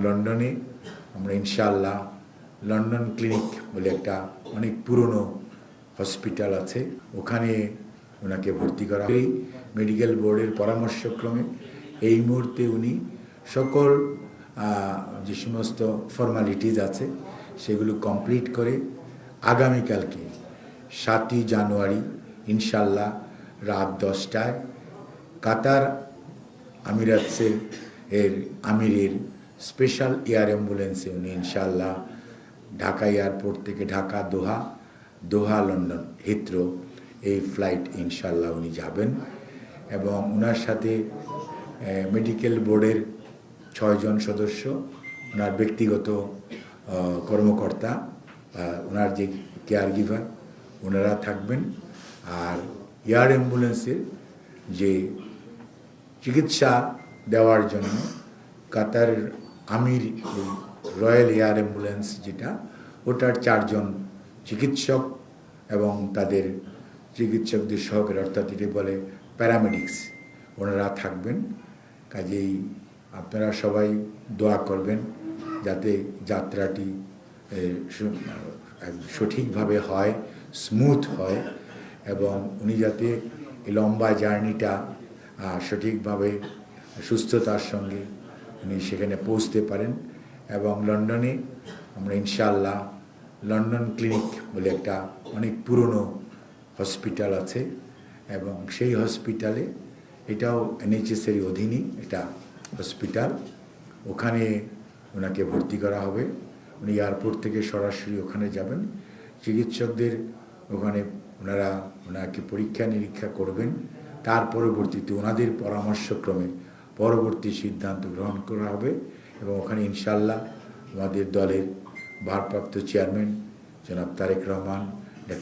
লন্ডনে আমরা ইনশাআল্লাহ লন্ডন ক্লিনিক বলে একটা অনেক পুরনো হসপিটাল আছে, ওখানে ওনাকে ভর্তি করা হয়। মেডিকেল বোর্ডের পরামর্শক্রমে এই মুহূর্তে উনি সকল যে সমস্ত ফর্মালিটিজ আছে সেগুলো কমপ্লিট করে আগামীকালকে 7ই জানুয়ারি ইনশাআল্লাহ রাত 10টায় কাতার আমিরাতসের আমিরের স্পেশাল এয়ার অ্যাম্বুলেন্সে উনি ইনশাআল্লাহ ঢাকা এয়ারপোর্ট থেকে ঢাকা দোহা লন্ডন হিথ্রো এই ফ্লাইট ইনশাআল্লাহ উনি যাবেন এবং ওনার সাথে মেডিকেল বোর্ডের 6 জন সদস্য, ওনার ব্যক্তিগত কর্মকর্তা, ওনার যে কেয়ার গিভার ওনারা থাকবেন। আর এয়ার অ্যাম্বুলেন্সের যে চিকিৎসা দেওয়ার জন্য কাতারের আমির রয়্যাল এয়ার অ্যাম্বুলেন্স যেটা, ওটার 4 জন চিকিৎসক এবং তাদের চিকিৎসকদের সহকারী, অর্থাৎ এটি বলে প্যারামেডিক্স, ওনারা থাকবেন। কাজেই আপনারা সবাই দোয়া করবেন যাতে যাত্রাটি সঠিকভাবে হয়, স্মুথ হয় এবং উনি যাতে এই লম্বা জার্নিটা সঠিকভাবে সুস্থতার সঙ্গে উনি সেখানে পৌঁছতে পারেন। এবং লন্ডনে আমরা ইনশাআল্লাহ লন্ডন ক্লিনিক বলে একটা অনেক পুরনো হসপিটাল আছে এবং সেই হসপিটালে, এটাও NHS-এর অধীনই এটা হসপিটাল, ওখানে ওনাকে ভর্তি করা হবে। উনি এয়ারপোর্ট থেকে সরাসরি ওখানে যাবেন, চিকিৎসকদের ওখানে ওনাকে পরীক্ষা নিরীক্ষা করবেন, তার পরবর্তীতে ওনাদের পরামর্শক্রমে পরবর্তী সিদ্ধান্ত গ্রহণ করা হবে এবং ওখানে ইনশাআল্লাহ আমাদের দলের ভারপ্রাপ্ত চেয়ারম্যান জনাব তারেক রহমান